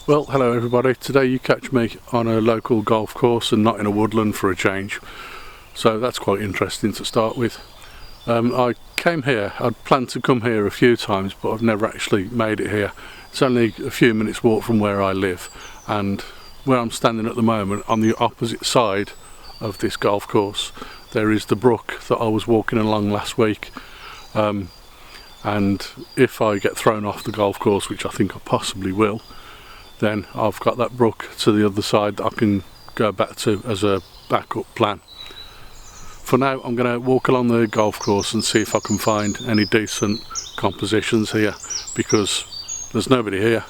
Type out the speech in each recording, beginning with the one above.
Well, hello everybody. Today you catch me on a local golf course and not in a woodland for a change. So that's quite interesting to start with. I came here, I'd planned to come here a few times, but I've never actually made it here. It's only a few minutes walk from where I live, and where I'm standing at the moment, on the opposite side of this golf course, there is the brook that I was walking along last week. And if I get thrown off the golf course, which I think I possibly will, then I've got that brook to the other side that I can go back to as a backup plan. For now, I'm going to walk along the golf course and see if I can find any decent compositions here, because there's nobody here.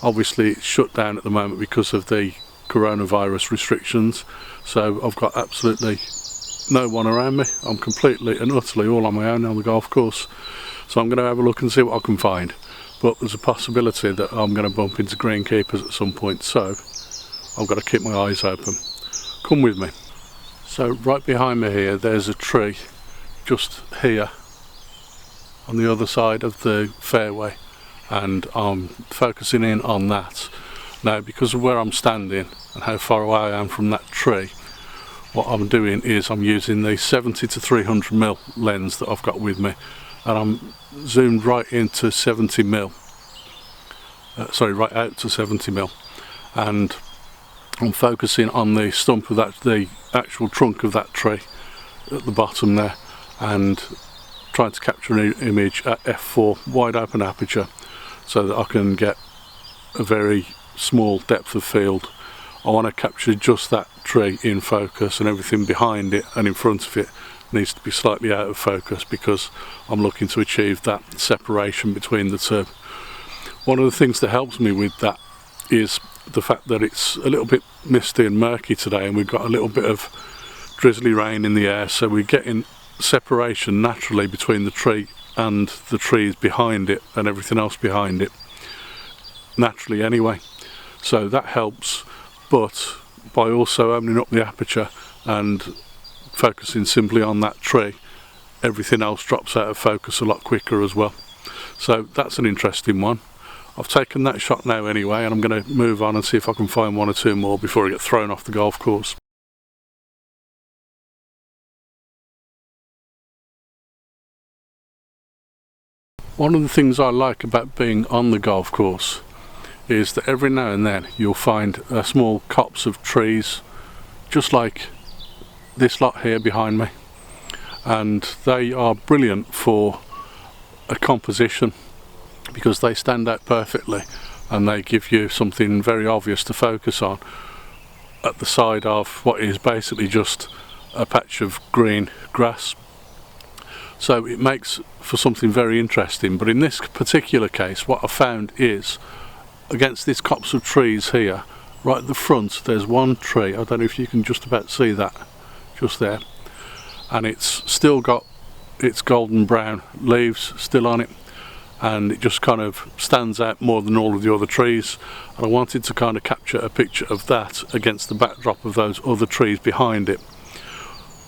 Obviously it's shut down at the moment because of the coronavirus restrictions, so I've got absolutely no one around me. I'm completely and utterly all on my own on the golf course, so I'm going to have a look and see what I can find. But there's a possibility that I'm going to bump into greenkeepers at some point, so I've got to keep my eyes open. Come with me. So right behind me here, there's a tree just here on the other side of the fairway, and I'm focusing in on that. Now, because of where I'm standing and how far away I am from that tree, what I'm doing is I'm using the 70 to 300mm lens that I've got with me, and I'm zoomed right into 70mm, right out to 70mm, and I'm focusing on the stump of that, the actual trunk of that tree at the bottom there, and trying to capture an image at f4 wide open aperture so that I can get a very small depth of field. I want to capture just that tree in focus, and everything behind it and in front of it needs to be slightly out of focus because I'm looking to achieve that separation between the two. One of the things that helps me with that is the fact that it's a little bit misty and murky today, and we've got a little bit of drizzly rain in the air, so we're getting separation naturally between the tree and the trees behind it and everything else behind it, naturally anyway. So that helps, but by also opening up the aperture and focusing simply on that tree, everything else drops out of focus a lot quicker as well. So that's an interesting one. I've taken that shot now anyway, and I'm going to move on and see if I can find one or two more before I get thrown off the golf course. One of the things I like about being on the golf course is that every now and then you'll find a small copse of trees just like this lot here behind me, and they are brilliant for a composition because they stand out perfectly and they give you something very obvious to focus on at the side of what is basically just a patch of green grass. So it makes for something very interesting. But in this particular case, what I found is, against this copse of trees here, right at the front, there's one tree. I don't know if you can just about see that, just there, and it's still got its golden brown leaves still on it, and it just kind of stands out more than all of the other trees, and I wanted to kind of capture a picture of that against the backdrop of those other trees behind it,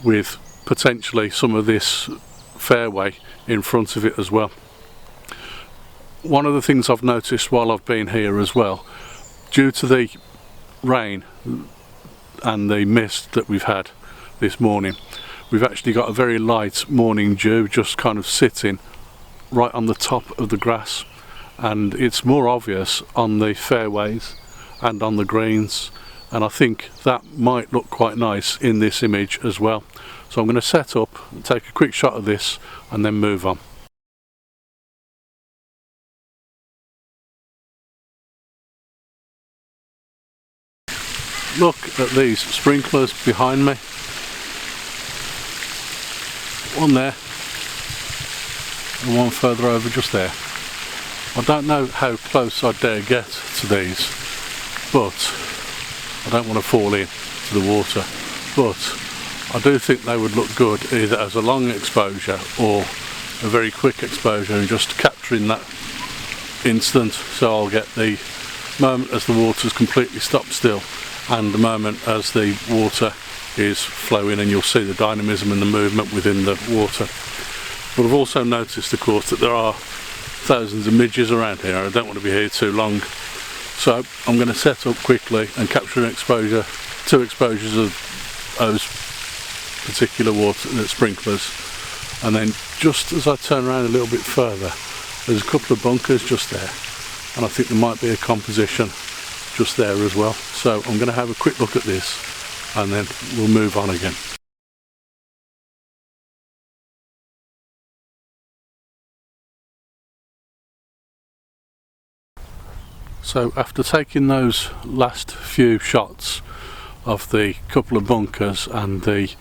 with potentially some of this fairway in front of it as well. One of the things I've noticed while I've been here as well, due to the rain and the mist that we've had this morning, we've actually got a very light morning dew just kind of sitting right on the top of the grass, and it's more obvious on the fairways and on the greens, and I think that might look quite nice in this image as well. So I'm going to set up and take a quick shot of this and then move on. Look at these sprinklers behind me. One there and one further over just there. I don't know how close I dare get to these, but I don't want to fall into the water, but I do think they would look good either as a long exposure or a very quick exposure, and just capturing that instant, so I'll get the moment as the water's completely stopped still and the moment as the water is flowing, and you'll see the dynamism and the movement within the water. But I've also noticed, of course, that there are thousands of midges around here. I don't want to be here too long, So I'm going to set up quickly and capture an exposure, 2 exposures of those particular water sprinklers, and then just as I turn around a little bit further, there's a couple of bunkers just there, and I think there might be a composition just there as well. So I'm going to have a quick look at this and then we'll move on again. So after taking those last few shots of the couple of bunkers and the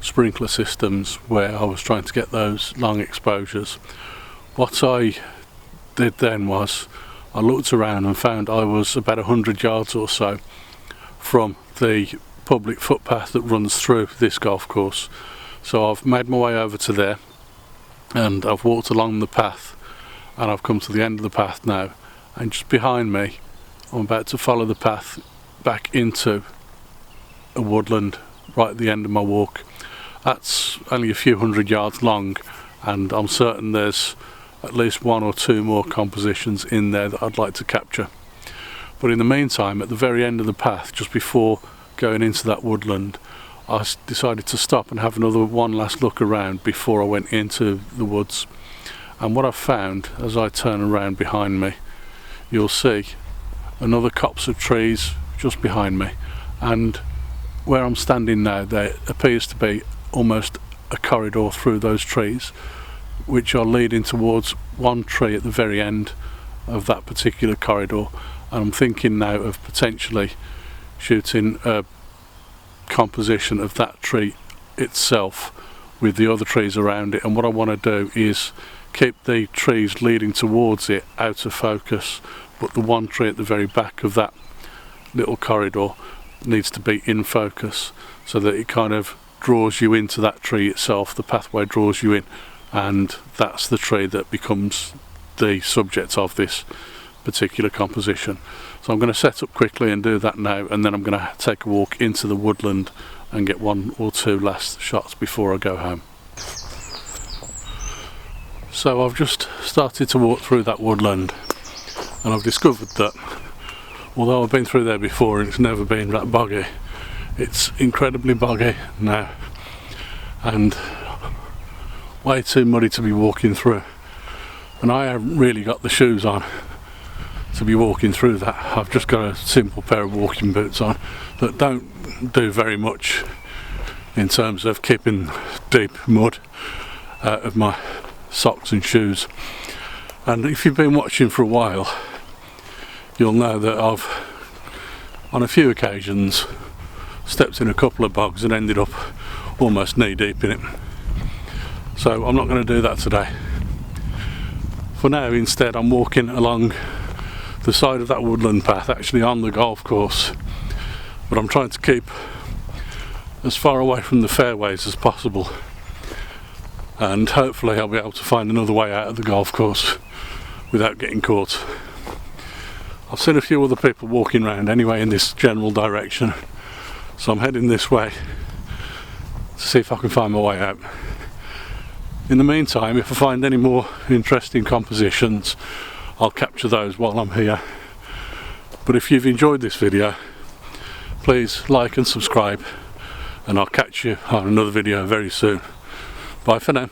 sprinkler systems where I was trying to get those long exposures, what I did then was I looked around and found I was about 100 yards or so from the public footpath that runs through this golf course. So I've made my way over to there and I've walked along the path, and I've come to the end of the path now, and just behind me I'm about to follow the path back into a woodland right at the end of my walk. That's only a few hundred yards long, and I'm certain there's at least 1 or 2 more compositions in there that I'd like to capture. But in the meantime, at the very end of the path, just before going into that woodland, I decided to stop and have one last look around before I went into the woods. And what I've found, as I turn around behind me, you'll see another copse of trees just behind me, and where I'm standing now there appears to be almost a corridor through those trees, which are leading towards one tree at the very end of that particular corridor. And I'm thinking now of potentially shooting a composition of that tree itself with the other trees around it, and what I want to do is keep the trees leading towards it out of focus, but the one tree at the very back of that little corridor needs to be in focus, so that it kind of draws you into that tree itself. The pathway draws you in, and that's the tree that becomes the subject of this particular composition. So I'm going to set up quickly and do that now, and then I'm going to take a walk into the woodland and get 1 or 2 last shots before I go home. So I've just started to walk through that woodland, and I've discovered that although I've been through there before and it's never been that boggy, it's incredibly boggy now and way too muddy to be walking through, and I haven't really got the shoes on to be walking through that. I've just got a simple pair of walking boots on that don't do very much in terms of keeping deep mud out of my socks and shoes. And if you've been watching for a while, you'll know that I've on a few occasions stepped in a couple of bogs and ended up almost knee deep in it. So I'm not going to do that today. For now, instead, I'm walking along the side of that woodland path, actually on the golf course, but I'm trying to keep as far away from the fairways as possible, and hopefully I'll be able to find another way out of the golf course without getting caught. I've seen a few other people walking around anyway in this general direction, so I'm heading this way to see if I can find my way out. In the meantime, if I find any more interesting compositions, I'll capture those while I'm here. But if you've enjoyed this video, please like and subscribe, and I'll catch you on another video very soon. Bye for now.